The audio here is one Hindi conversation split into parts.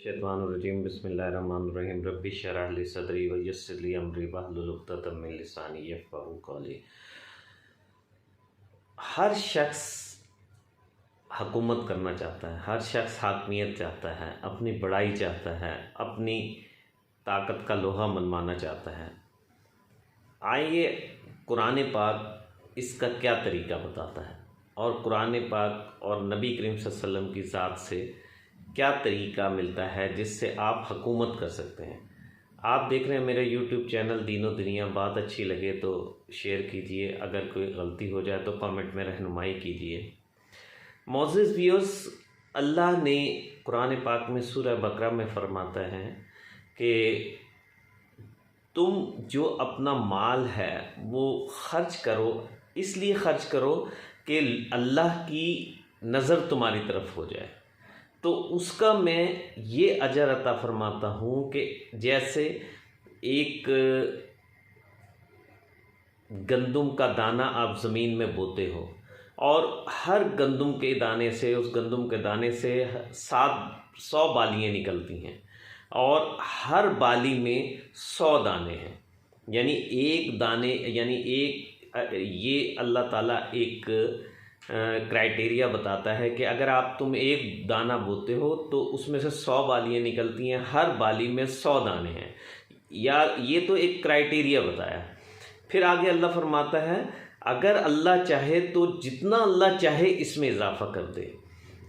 शैतानुर्रजीम बिस्मिल्लाहिर्रहमानिर्रहीम रब्बि इश्रह ली सदरी व यस्सिर ली अमरी वहलुल उक़दतम मिन लिसानी यफ़क़हू क़ौली। हर शख्स हुकूमत करना चाहता है, हर शख्स हाकमियत चाहता है, अपनी बड़ाई चाहता है, अपनी ताकत का लोहा मनवाना चाहता है। आइए कुरान पाक इसका क्या तरीका बताता है और कुरान पाक और नबी करीम सल्लल्लाहु अलैहि वसल्लम की ज़ात से क्या तरीका मिलता है जिससे आप हुकूमत कर सकते हैं। आप देख रहे हैं मेरे यूट्यूब चैनल दीनो दुनिया। बात अच्छी लगे तो शेयर कीजिए, अगर कोई गलती हो जाए तो कमेंट में रहनुमाई कीजिए। मोअज़्ज़िज़ व्यूअर्स, अल्लाह ने कुरान पाक में सूरह बकरा में फरमाता है कि तुम जो अपना माल है वो ख़र्च करो, इसलिए ख़र्च करो कि अल्लाह की नज़र तुम्हारी तरफ हो जाए। तो उसका मैं ये अजर अता फरमाता हूँ कि जैसे एक गंदम का दाना आप ज़मीन में बोते हो और हर गंदम के दाने से, उस गंदम के दाने से 700 बालियाँ निकलती हैं और हर बाली में 100 दाने हैं, यानी एक दाने, यानी ये अल्लाह ताला एक क्राइटेरिया बताता है कि अगर तुम एक दाना बोते हो तो उसमें से 100 बालियाँ निकलती हैं, हर बाली में 100 दाने हैं। या ये तो एक क्राइटेरिया बताया। फिर आगे अल्लाह फरमाता है अगर अल्लाह चाहे तो जितना अल्लाह चाहे इसमें इजाफ़ा कर दे।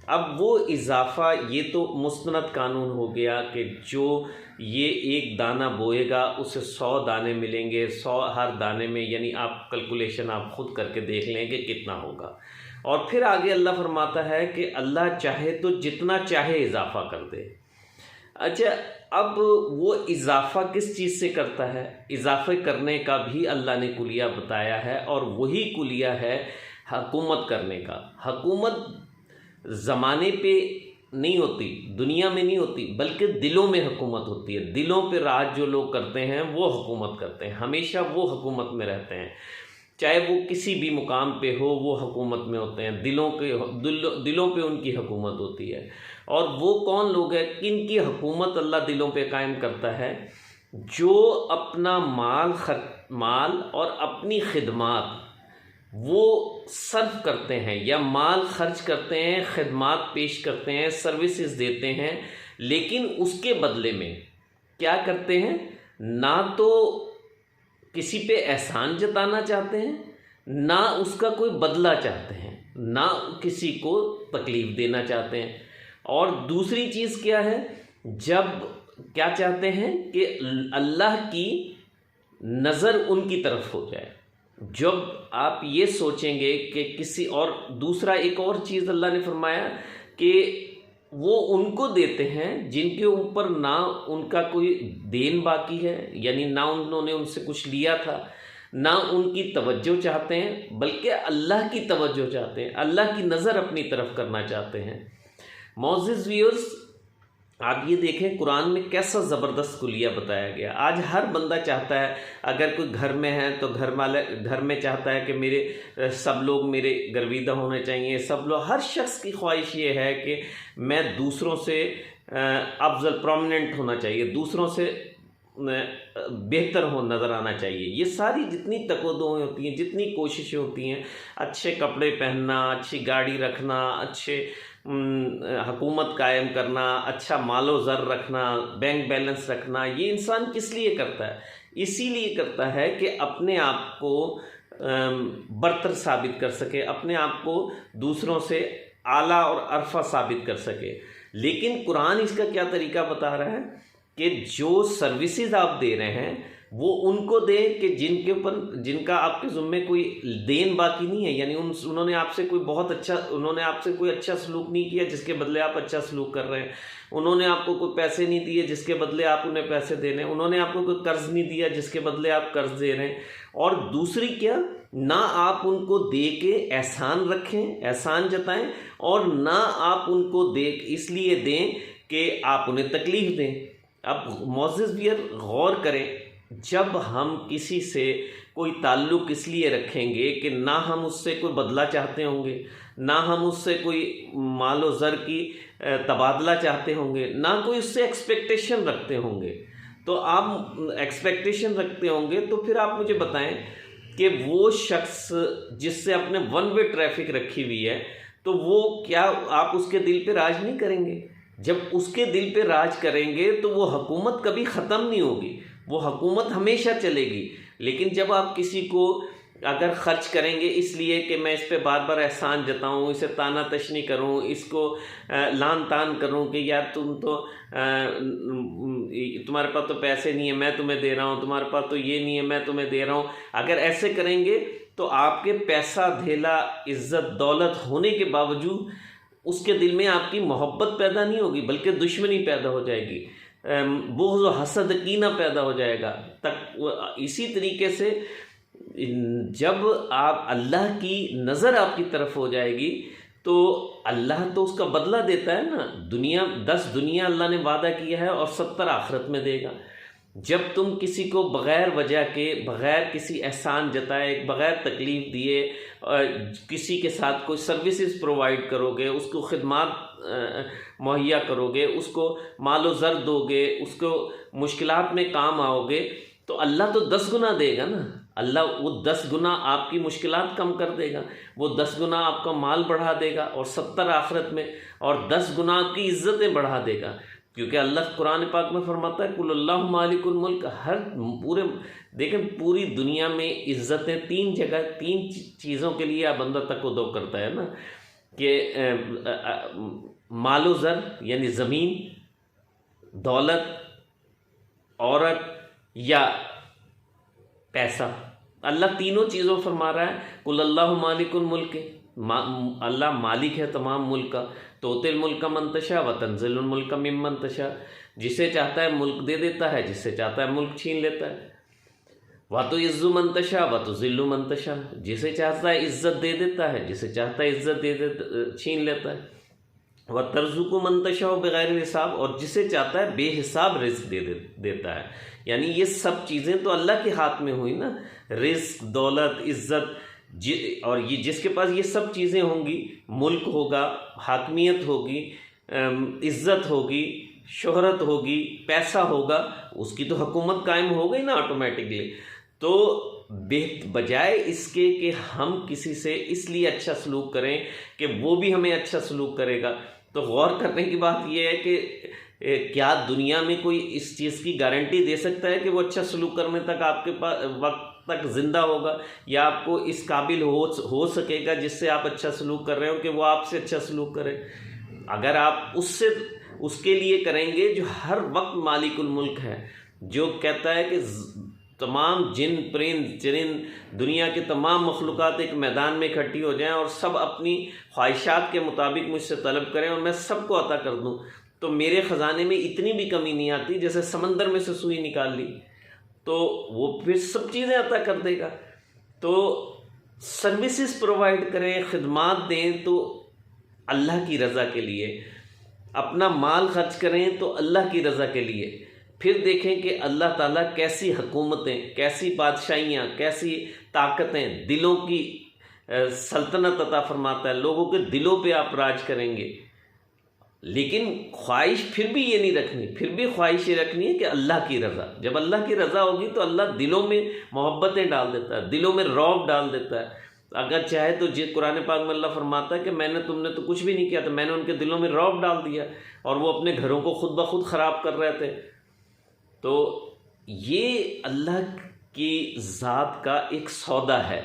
अब वो इजाफ़ा, ये तो मुस्तनद कानून हो गया कि जो ये एक दाना बोएगा उसे 100 दाने मिलेंगे, 100 हर दाने में, यानी आप कैलकुलेशन आप ख़ुद करके देख लें कि कितना होगा। और फिर आगे अल्लाह फरमाता है कि अल्लाह चाहे तो जितना चाहे इजाफ़ा कर दे। अच्छा, अब वो इजाफ़ा किस चीज़ से करता है? इजाफ़े करने का भी अल्लाह ने कुलिया बताया है और वही कुलिया है हुकूमत करने का। हुकूमत ज़माने पे नहीं होती, दुनिया में नहीं होती, बल्कि दिलों में हुकूमत होती है। दिलों पे राज जो लोग करते हैं वो हुकूमत करते हैं, हमेशा वो हुकूमत में रहते हैं। चाहे वो किसी भी मुकाम पे हो, वो हुकूमत में होते हैं। दिलों पे उनकी हुकूमत होती है। और वो कौन लोग हैं किनकी हुकूमत अल्लाह दिलों पे कायम करता है? जो अपना माल और अपनी खिदमात वो सर्व करते हैं, या माल खर्च करते हैं, खिदमात पेश करते हैं, सर्विसेज देते हैं, लेकिन उसके बदले में क्या करते हैं? ना तो किसी पे एहसान जताना चाहते हैं, ना उसका कोई बदला चाहते हैं, ना किसी को तकलीफ़ देना चाहते हैं। और दूसरी चीज़ क्या है? जब क्या चाहते हैं कि अल्लाह की नज़र उनकी तरफ हो जाए। जब आप ये सोचेंगे कि किसी और, दूसरा एक और चीज़ अल्लाह ने फरमाया कि वो उनको देते हैं जिनके ऊपर ना उनका कोई देन बाकी है, यानी ना उन्होंने उनसे कुछ लिया था, ना उनकी तवज्जो चाहते हैं, बल्कि अल्लाह की तवज्जो चाहते हैं, अल्लाह की नज़र अपनी तरफ करना चाहते हैं। मोअज़्ज़िज़ व्यूअर्स, आप ये देखें कुरान में कैसा ज़बरदस्त कुलिया बताया गया। आज हर बंदा चाहता है, अगर कोई घर में है तो घर में चाहता है कि मेरे सब लोग मेरे गर्विदा होने चाहिए। सब लोग, हर शख्स की ख्वाहिश ये है कि मैं दूसरों से अफजल, प्रोमिनेंट होना चाहिए, दूसरों से बेहतर हो नज़र आना चाहिए। ये सारी जितनी तकद्दुएं होती हैं, जितनी कोशिशें होती हैं, अच्छे कपड़े पहनना, अच्छी गाड़ी रखना, अच्छे हुकूमत कायम करना, अच्छा मालो ज़र रखना, बैंक बैलेंस रखना, ये इंसान किस लिए करता है? इसीलिए करता है कि अपने आप को बरतर साबित कर सके, अपने आप को दूसरों से आला और अरफा साबित कर सके। लेकिन कुरान इसका क्या तरीका बता रहा है कि जो सर्विसेज आप दे रहे हैं वो उनको दें कि जिनका आपके ज़ुम्मे कोई देन बाकी नहीं है, यानी उन्होंने आपसे कोई अच्छा सलूक नहीं किया जिसके बदले आप अच्छा सलूक कर रहे हैं। उन्होंने आपको कोई पैसे नहीं दिए जिसके बदले आप उन्हें पैसे दे रहे हैं। उन्होंने आपको कोई कर्ज़ नहीं दिया जिसके बदले आप कर्ज़ दे रहे हैं। और दूसरी क्या, ना आप उनको दे के एहसान रखें, एहसान जताएं, और ना आप उनको इसलिए दें कि आप उन्हें तकलीफ़ दें। अब मोअज़्ज़िज़ व्यूअर्स, गौर करें जब हम किसी से कोई ताल्लुक़ इसलिए रखेंगे कि ना हम उससे कोई बदला चाहते होंगे, ना हम उससे कोई माल व ज़र की तबादला चाहते होंगे, ना कोई उससे एक्सपेक्टेशन रखते होंगे, तो आप एक्सपेक्टेशन रखते होंगे तो फिर आप मुझे बताएं कि वो शख्स जिससे आपने वन वे ट्रैफिक रखी हुई है, तो वो क्या आप उसके दिल पे राज नहीं करेंगे? जब उसके दिल पे राज करेंगे तो वो हुकूमत कभी ख़त्म नहीं होगी, वो हुकूमत हमेशा चलेगी। लेकिन जब आप किसी को अगर ख़र्च करेंगे इसलिए कि मैं इस पे बार बार एहसान जताऊँ, इसे ताना तशनी करूँ, इसको लान तान करूँ कि यार तुम तो तुम्हारे पास तो पैसे नहीं है मैं तुम्हें दे रहा हूँ, तुम्हारे पास तो ये नहीं है मैं तुम्हें दे रहा हूँ, अगर ऐसे करेंगे तो आपके पैसा धेला इज़्ज़त दौलत होने के बावजूद उसके दिल में आपकी मोहब्बत पैदा नहीं होगी, बल्कि दुश्मनी पैदा हो जाएगी, बुग़्ज़ और हसद कीना पैदा हो जाएगा। तक इसी तरीके से जब आप अल्लाह की नज़र आपकी तरफ हो जाएगी तो अल्लाह तो उसका बदला देता है ना। 10 दुनिया अल्लाह ने वादा किया है और 70 आखिरत में देगा। जब तुम किसी को बग़ैर वजह के, बग़ैर किसी एहसान जताए, बग़ैर तकलीफ़ दिए किसी के साथ कोई सर्विसेज प्रोवाइड करोगे, उसको खिदमात मुहैया करोगे, उसको मालो ज़र दोगे, उसको मुश्किलात में काम आओगे, तो अल्लाह तो 10 गुना देगा ना। अल्लाह वो 10 गुना आपकी मुश्किलात कम कर देगा, वो 10 गुना आपका माल बढ़ा देगा और 70 आखिरत में, और 10 गुना आपकी इज़्ज़तें बढ़ा देगा। क्योंकि अल्लाह कुरान पाक में फरमाता है कुल अल्लाहु मालिकुल मुल्क, हर पूरे देखें पूरी दुनिया में इज़्ज़तें 3 जगह 3 चीज़ों के लिए आप बंदा तकव्वुदो करता है ना, कि मालो ज़र यानी ज़मीन, दौलत, औरत या पैसा। अल्लाह तीनों चीज़ों फरमा रहा है कुल अल्लाहु मालिकुल मुल्क, अल्लाह मालिक है तमाम मुल्क का, तोतिल मुल्क का मंतशा व तंजिलुल मुल्क का मिम्मन तशा, जिसे चाहता है मुल्क दे देता है, जिसे चाहता है मुल्क छीन लेता है। व तो इज़्ज़ु मंतशा व तो ज़िल्लु मंतशा, जिसे चाहता है इज़्ज़त दे देता है, जिसे चाहता है इज़्ज़त छीन लेता है। व तर्ज़ुक़ु मंतशा बग़ैर हिसाब, और जिसे चाहता है बेहिसाब रिज़्क़ देता है। यानी ये सब चीज़ें तो अल्लाह के हाथ में हुई ना, रिज़्क़, दौलत, इज़्ज़त, और ये जिसके पास ये सब चीज़ें होंगी, मुल्क होगा, हाकमियत होगी, इज़्ज़त होगी, शोहरत होगी, पैसा होगा, उसकी तो हुकूमत कायम हो गई ना ऑटोमेटिकली। तो बजाय इसके कि हम किसी से इसलिए अच्छा सलूक करें कि वो भी हमें अच्छा सलूक करेगा, तो गौर करने की बात यह है कि क्या दुनिया में कोई इस चीज़ की गारंटी दे सकता है कि वो अच्छा सलूक करने तक आपके पास वक्त तक ज़िंदा होगा, या आपको इस काबिल हो सकेगा जिससे आप अच्छा सलूक कर रहे हो कि वो आपसे अच्छा सलूक करे। अगर आप उसके लिए करेंगे जो हर वक्त मालिकुल मुल्क है, जो कहता है कि तमाम जिन परिंद चरिंद दुनिया के तमाम मखलूक़ात एक मैदान में इकट्ठी हो जाएं और सब अपनी ख्वाहिशात के मुताबिक मुझसे तलब करें और मैं सबको अता कर दूं, तो मेरे ख़जाने में इतनी भी कमी नहीं आती, जैसे समंदर में से सुई निकाल ली तो वो फिर सब चीज़ें अता कर देगा। तो सर्विसेज प्रोवाइड करें, खिदमात दें तो अल्लाह की रज़ा के लिए, अपना माल खर्च करें तो अल्लाह की रज़ा के लिए। फिर देखें कि अल्लाह ताला कैसी हुकूमतें, कैसी बादशाहियाँ, कैसी ताकतें, दिलों की सल्तनत अता फरमाता है, लोगों के दिलों पे आप राज करेंगे। लेकिन ख्वाहिश फिर भी ये नहीं रखनी, फिर भी ख्वाहिश ये रखनी है कि अल्लाह की रज़ा। जब अल्लाह की रज़ा होगी तो अल्लाह दिलों में मोहब्बतें डाल देता है, दिलों में रौब डाल देता है। अगर चाहे तो कुरान पाक में अल्लाह फरमाता है कि तुमने तो कुछ भी नहीं किया था, मैंने उनके दिलों में रौब डाल दिया और वो अपने घरों को खुद ब खुद ख़राब कर रहे थे। तो ये अल्लाह की ज़ात का एक सौदा है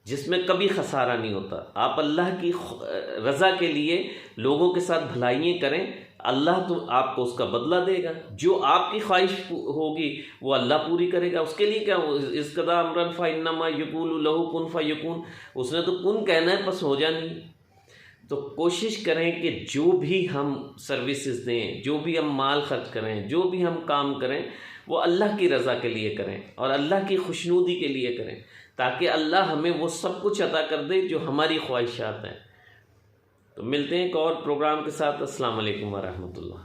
जिसमें कभी खसारा नहीं होता। आप अल्लाह की रज़ा के लिए लोगों के साथ भलाइयाँ करें, अल्लाह तो आपको उसका बदला देगा। जो आपकी ख्वाहिश होगी वो अल्लाह पूरी करेगा। उसके लिए क्या, इसकदा अमरन फ़इन्नमा यक़ूलु लहू कुन फ़यकून, उसने तो कुन कहना है, बस हो जानी। तो कोशिश करें कि जो भी हम सर्विसेज दें, जो भी हम माल खर्च करें, जो भी हम काम करें, वो अल्लाह की रज़ा के लिए करें और अल्लाह की खुशनुदी के लिए करें, ताकि अल्लाह हमें वो सब कुछ अता कर दे जो हमारी ख्वाहिशात हैं। तो मिलते हैं एक और प्रोग्राम के साथ। अस्सलाम वालेकुम व रहमतुल्लाह।